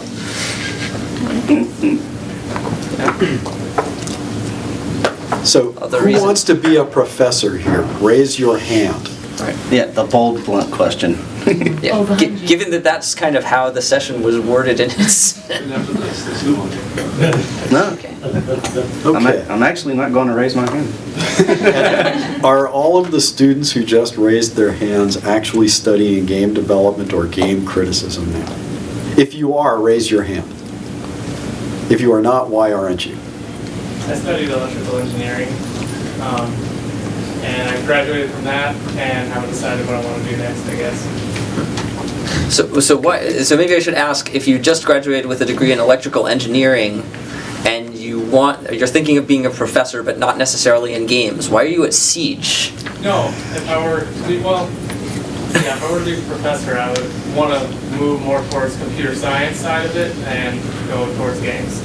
So who wants to be a professor here? Raise your hand. Right. Yeah, the bold, blunt question. Yeah. Given that that's kind of how the session was worded in its... No. Okay. I'm actually not going to raise my hand. Are all of the students who just raised their hands actually studying game development or game criticism now? If you are, raise your hand. If you are not, why aren't you? I studied electrical engineering, and I graduated from that and haven't decided what I want to do next, I guess. So maybe I should ask, if you just graduated with a degree in electrical engineering and you're thinking of being a professor but not necessarily in games, why are you at Siege? No, if I were to be, if I were to be a professor, I would want to move more towards computer science side of it and go towards games.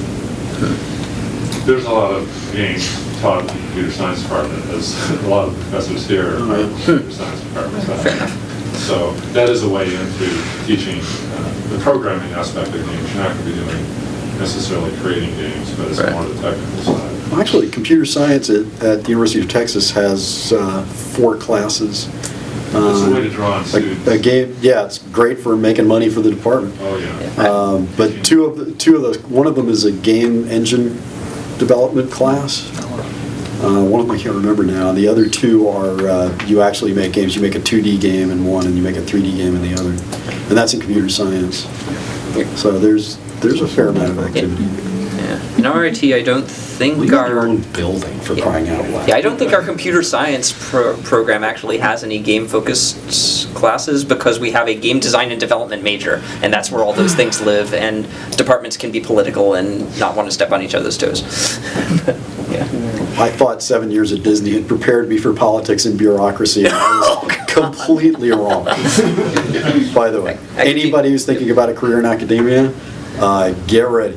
There's a lot of games taught in the computer science department, as a lot of professors here are computer science department staff. So that is a way into teaching the programming aspect of games. You're not going to be doing necessarily creating games, but it's more the technical side. Well, actually, computer science at the University of Texas has 4 classes. It's a way to draw on students. A game, yeah, it's great for making money for the department. Oh yeah. But two of those, one of them is a game engine development class. One of them I can't remember now. The other 2 are you actually make games. You make a 2D game in one, and you make a 3D game in the other, and that's in computer science. So there's a fair amount of activity. Yeah. In RIT, I don't think our own building for crying out loud. Yeah, I don't think our computer science program actually has any game-focused classes, because we have a game design and development major, and that's where all those things live, and departments can be political and not want to step on each other's toes. Yeah. I thought 7 years at Disney had prepared me for politics and bureaucracy, and I was completely wrong. By the way, anybody who's thinking about a career in academia, get ready.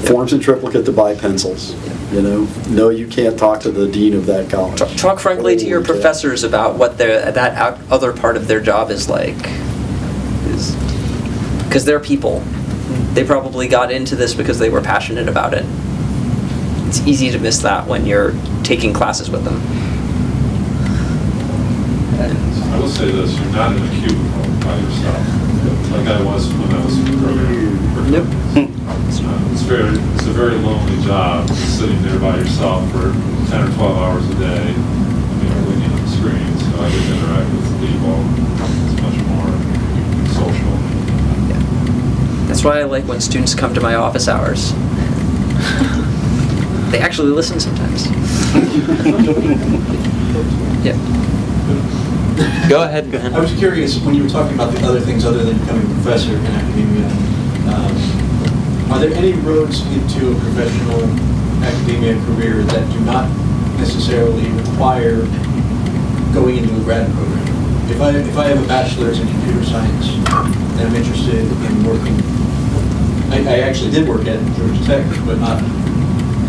Forms in triplicate to buy pencils. You know, no, you can't talk to the dean of that college. Talk frankly to your professors about what that other part of their job is like. Because they're people. They probably got into this because they were passionate about it. It's easy to miss that when you're taking classes with them. I will say this, you're not in a cubicle by yourself, like I was when I was programming. Nope. It's a very lonely job, sitting there by yourself for 10 or 12 hours a day, you know, looking at the screen. So I get to interact with people. It's much more social. Yeah. That's why I like when students come to my office hours. They actually listen sometimes. Yeah. Go ahead. I was curious, when you were talking about the other things other than becoming a professor in academia, are there any roads into a professional academia career that do not necessarily require going into a grad program? If I have a bachelor's in computer science and I'm interested in working, I actually did work at Georgia Tech, but not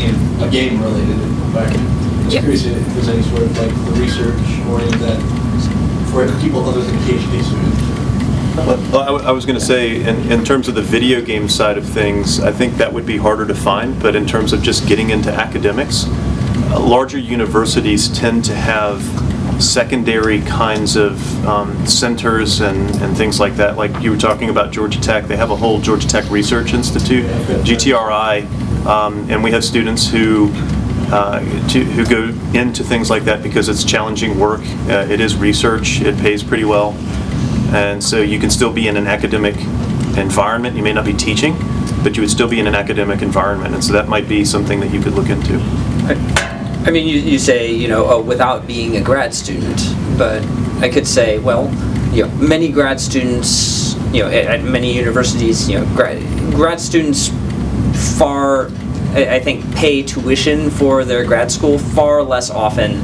in a game-related environment. I was curious if there's any sort of like the research or any of that for people other than PhD students. Well, I was going to say, in terms of the video game side of things, I think that would be harder to find, but in terms of just getting into academics, larger universities tend to have secondary kinds of centers and things like that. Like you were talking about Georgia Tech, they have a whole Georgia Tech Research Institute, GTRI, and we have students who go into things like that because it's challenging work. It is research. It pays pretty well. And so you can still be in an academic environment. You may not be teaching, but you would still be in an academic environment, and so that might be something that you could look into. I mean, you say, without being a grad student, but I could say, well, many grad students, at many universities, grad students I think, pay tuition for their grad school far less often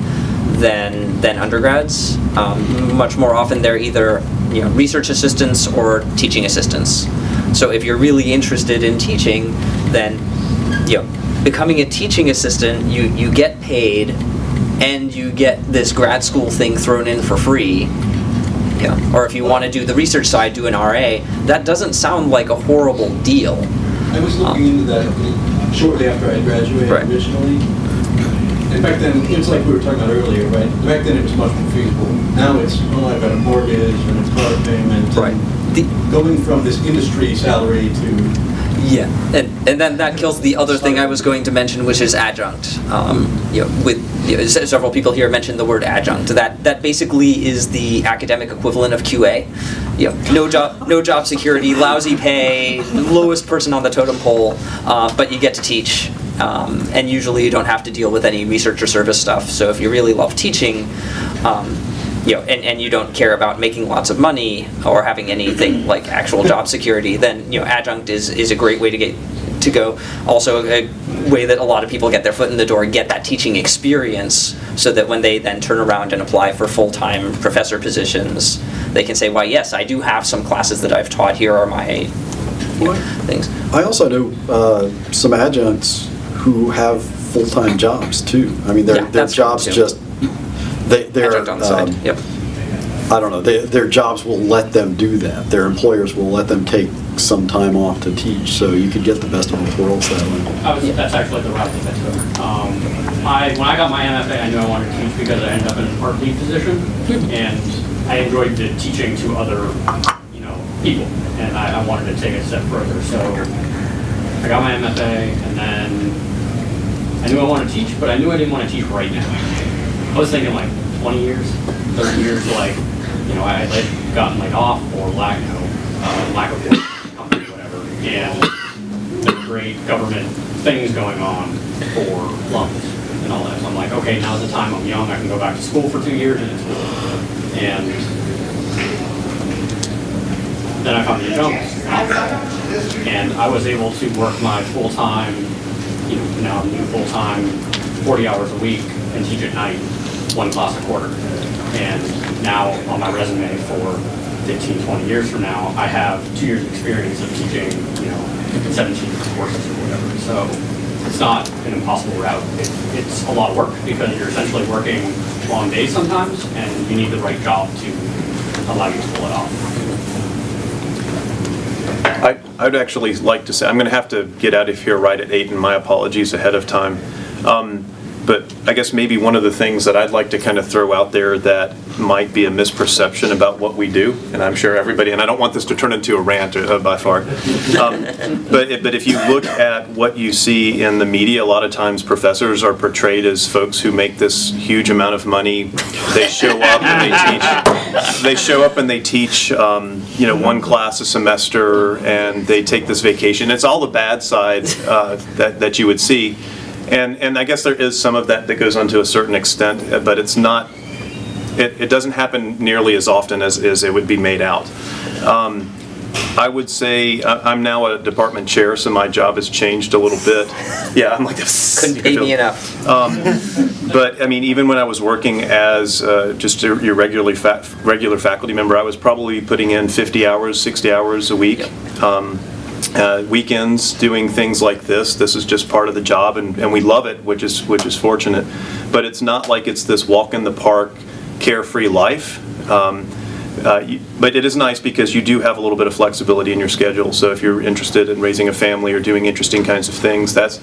than undergrads. Much more often they're either research assistants or teaching assistants. So if you're really interested in teaching, then becoming a teaching assistant, you get paid and you get this grad school thing thrown in for free. Or if you want to do the research side, do an RA. That doesn't sound like a horrible deal. I was looking into that shortly after I graduated originally. And back then, it's like we were talking about earlier, right? Back then it was much more feasible. Now it's, I've got a mortgage and it's car payment. Right. Going from this industry salary to... Yeah, and then that kills the other thing I was going to mention, which is adjunct. Several people here mentioned the word adjunct. That basically is the academic equivalent of QA. No job security, lousy pay, lowest person on the totem pole, but you get to teach. And usually you don't have to deal with any research or service stuff. So if you really love teaching, and you don't care about making lots of money or having anything like actual job security, then adjunct is a great way to go. Also a way that a lot of people get their foot in the door, get that teaching experience, so that when they then turn around and apply for full-time professor positions, they can say, why, yes, I do have some classes that I've taught. Here are my things. I also know some adjuncts who have full-time jobs too. I mean, their jobs just they're adjunct on the side. Yep. I don't know. Their jobs will let them do that. Their employers will let them take some time off to teach. So you could get the best of both worlds that way. That's actually the route that I took. When I got my MFA, I knew I wanted to teach because I ended up in a department position, and I enjoyed the teaching to other, people, and I wanted to take it a step further. So I got my MFA, and then I knew I wanted to teach, but I knew I didn't want to teach right now. I was thinking like 20 years, 30 years, I had gotten laid off or lack of work, company, whatever, and there were great government things going on for loans and all that. So I'm like, okay, now's the time. I'm young. I can go back to school for 2 years and it's cool. And then I found the Adjunct, and I was able to work my full-time, now new full-time 40 hours a week and teach at night, 1 class a quarter. And now on my resume for 15, 20 years from now, I have 2 years experience of teaching, 17 courses or whatever. So it's not an impossible route. It's a lot of work because you're essentially working long days sometimes, and you need the right job to allow you to pull it off. I'd actually like to say, I'm going to have to get out of here right at 8, and my apologies ahead of time. But I guess maybe one of the things that I'd like to kind of throw out there that might be a misperception about what we do, and I'm sure everybody, and I don't want this to turn into a rant by far, but if you look at what you see in the media, a lot of times professors are portrayed as folks who make this huge amount of money. They show up and they teach. 1 class a semester, and they take this vacation. It's all the bad side that you would see. And I guess there is some of that goes on to a certain extent, but it's not, it doesn't happen nearly as often as it would be made out. I would say I'm now a department chair, so my job has changed a little bit. Yeah, I'm like this. Couldn't pay me enough. But I mean, even when I was working as just your regular faculty member, I was probably putting in 50 hours, 60 hours a week. Weekends doing things like this. This is just part of the job, and we love it, which is fortunate. But it's not like it's this walk in the park, carefree life. But it is nice because you do have a little bit of flexibility in your schedule. So if you're interested in raising a family or doing interesting kinds of things, that's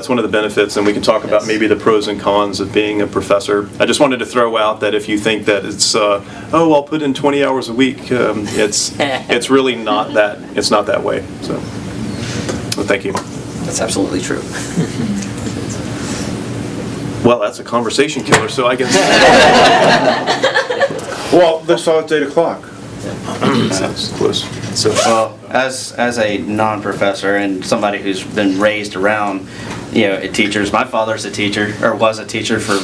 one of the benefits. And we can talk about maybe the pros and cons of being a professor. I just wanted to throw out that if you think that it's I'll put in 20 hours a week, it's really not that. It's not that way. So well, thank you. That's absolutely true. Well, that's a conversation killer. So I guess. Well, they saw it's 8 o'clock. Sounds close. So as a non-professor and somebody who's been raised around, teachers. My father's a teacher, or was a teacher for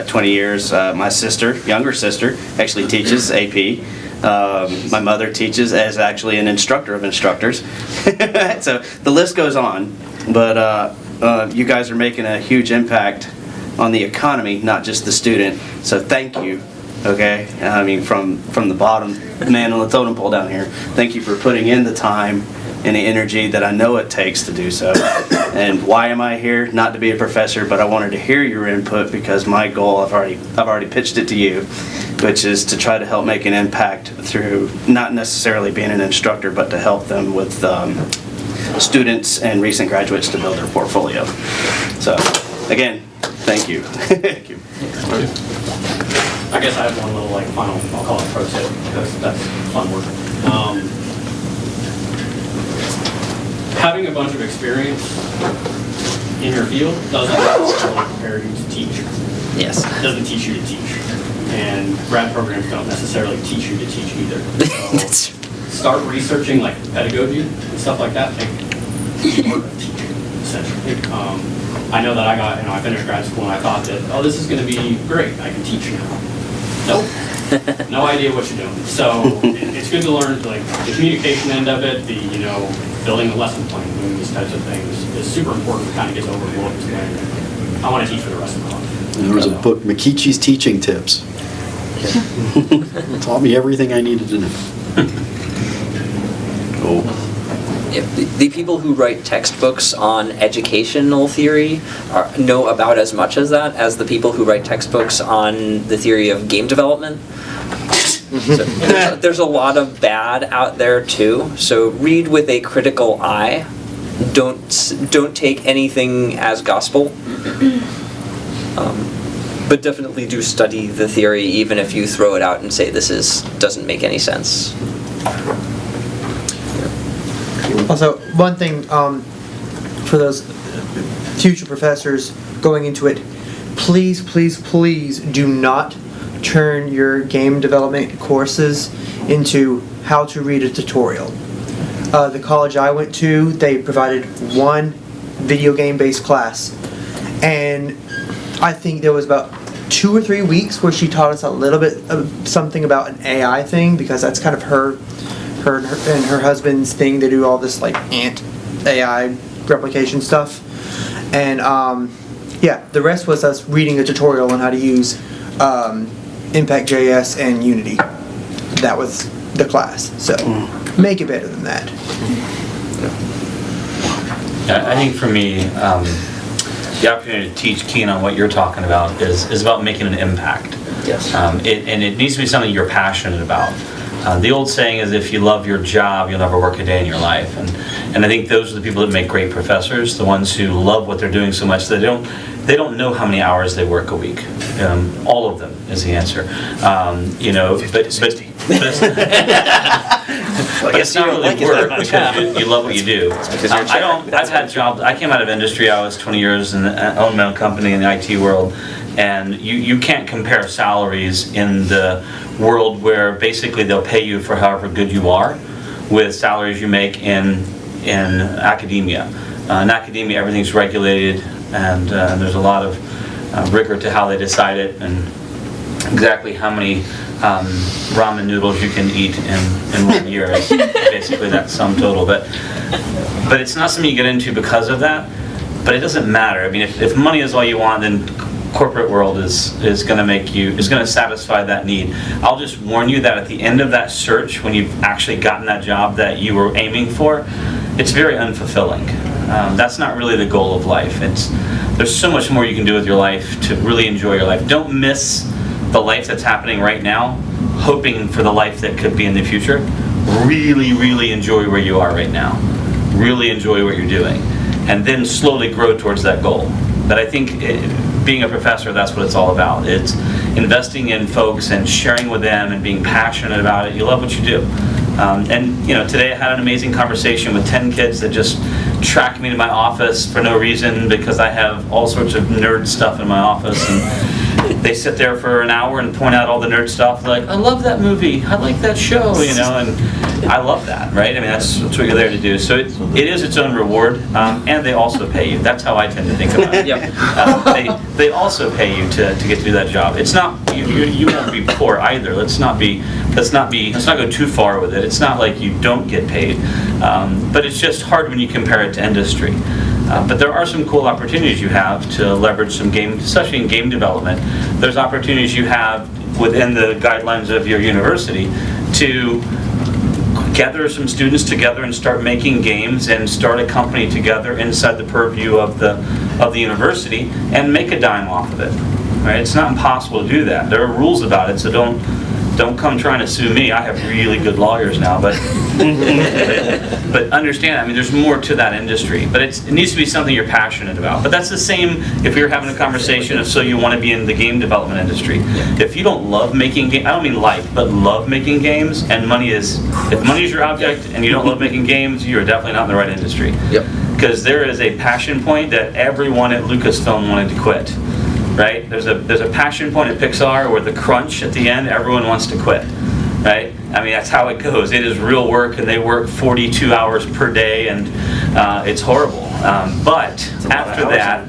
20 years. My sister, younger sister, actually teaches AP. My mother teaches as actually an instructor of instructors. So the list goes on, but you guys are making a huge impact on the economy, not just the student. So thank you. Okay, I mean from the bottom man on the totem pole down here. Thank you for putting in the time and the energy that I know it takes to do so. And why am I here? Not to be a professor, but I wanted to hear your input because my goal, I've already pitched it to you, which is to try to help make an impact through not necessarily being an instructor, but to help them with students and recent graduates to build their portfolio. So, again, thank you. Thank you. I guess I have one little final, I'll call it pro tip, because that's fun work. Having a bunch of experience in your field doesn't necessarily prepare you to teach. Yes. It doesn't teach you to teach. And grad programs don't necessarily teach you to teach either. So start researching pedagogy and stuff like that. Work teaching, essentially. I know that I finished grad school and I thought that, this is going to be great. I can teach now. Nope. No idea what you're doing. So it's good to learn the communication end of it, building a lesson plan, doing these types of things is super important. It kind of gets overlooked when I want to teach for the rest of my life. There was a book, McKeechie's Teaching Tips. Taught me everything I needed to know. The people who write textbooks on educational theory know about as much as that as the people who write textbooks on the theory of game development. So there's a lot of bad out there too. So read with a critical eye. Don't take anything as gospel. But definitely do study the theory, even if you throw it out and say this doesn't make any sense. Also, one thing for those future professors going into it, please, please, please do not turn your game development courses into how to read a tutorial. The college I went to, they provided one video game based class, and I think there was about 2 or 3 weeks where she taught us a little bit of something about an AI thing, because that's kind of her and her husband's thing. They do all this ant AI replication stuff, and the rest was us reading a tutorial on how to use Impact.js and Unity. That was the class. So make it better than that. I think for me, the opportunity to teach, keen on what you're talking about, is about making an impact. Yes. And it needs to be something you're passionate about. The old saying is, if you love your job, you'll never work a day in your life. And I think those are the people that make great professors, the ones who love what they're doing so much that they don't know how many hours they work a week. All of them is the answer. But it's not really work because you love what you do. I've had jobs. I came out of industry. I was 20 years and owned my own company in the IT world, and you can't compare salaries in the world where basically they'll pay you for however good you are with salaries you make in academia. In academia, everything's regulated, and there's a lot of rigor to how they decide it and exactly how many ramen noodles you can eat in 1 year. Is basically that sum total. But it's not something you get into because of that. But it doesn't matter. I mean, if money is all you want, then corporate world is going to satisfy that need. I'll just warn you that at the end of that search, when you've actually gotten that job that you were aiming for, it's very unfulfilling. That's not really the goal of life. There's so much more you can do with your life to really enjoy your life. Don't miss the life that's happening right now, hoping for the life that could be in the future. Really, really enjoy where you are right now. Really enjoy what you're doing. And then slowly grow towards that goal. But I think being a professor, that's what it's all about. It's investing in folks and sharing with them and being passionate about it. You love what you do. Today I had an amazing conversation with 10 kids that just tracked me to my office for no reason because I have all sorts of nerd stuff in my office. And they sit there for an hour and point out all the nerd stuff. They're like, I love that movie. I like that show, you know, and I love that, right? I mean, that's what you're there to do. So it is its own reward, and they also pay you. That's how I tend to think about it. They also pay you to get to do that job. It's not, you won't be poor either. Let's not go too far with it. It's not like you don't get paid, but it's just hard when you compare it to industry. But there are some cool opportunities you have to leverage some especially in game development. There's opportunities you have within the guidelines of your university to gather some students together and start making games and start a company together inside the purview of the university and make a dime off of it. Right? It's not impossible to do that. There are rules about it, so don't come trying to sue me. I have really good lawyers now, but understand, I mean, there's more to that industry, but it needs to be something you're passionate about. But that's the same if you're having a conversation of, so you want to be in the game development industry. If you don't love making games, I don't mean like, but love making games, and if money is your object and you don't love making games, you are definitely not in the right industry. Because there is a passion point that everyone at Lucasfilm wanted to quit. Right? There's a passion point at Pixar where the crunch at the end, everyone wants to quit. Right? I mean, that's how it goes. It is real work, and they work 42 hours per day, and it's horrible. But after that,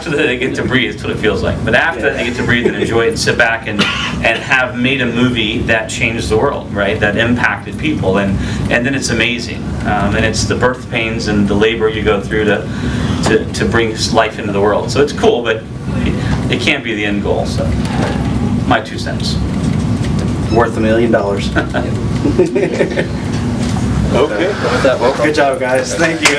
they get to breathe. That's what it feels like. But after that, they get to breathe and enjoy it and sit back and have made a movie that changed the world, right? That impacted people, and then it's amazing. And it's the birth pains and the labor you go through to bring life into the world. So it's cool, but it can't be the end goal. So, my 2 cents. Worth $1 million. Okay. Good job, guys. Thank you.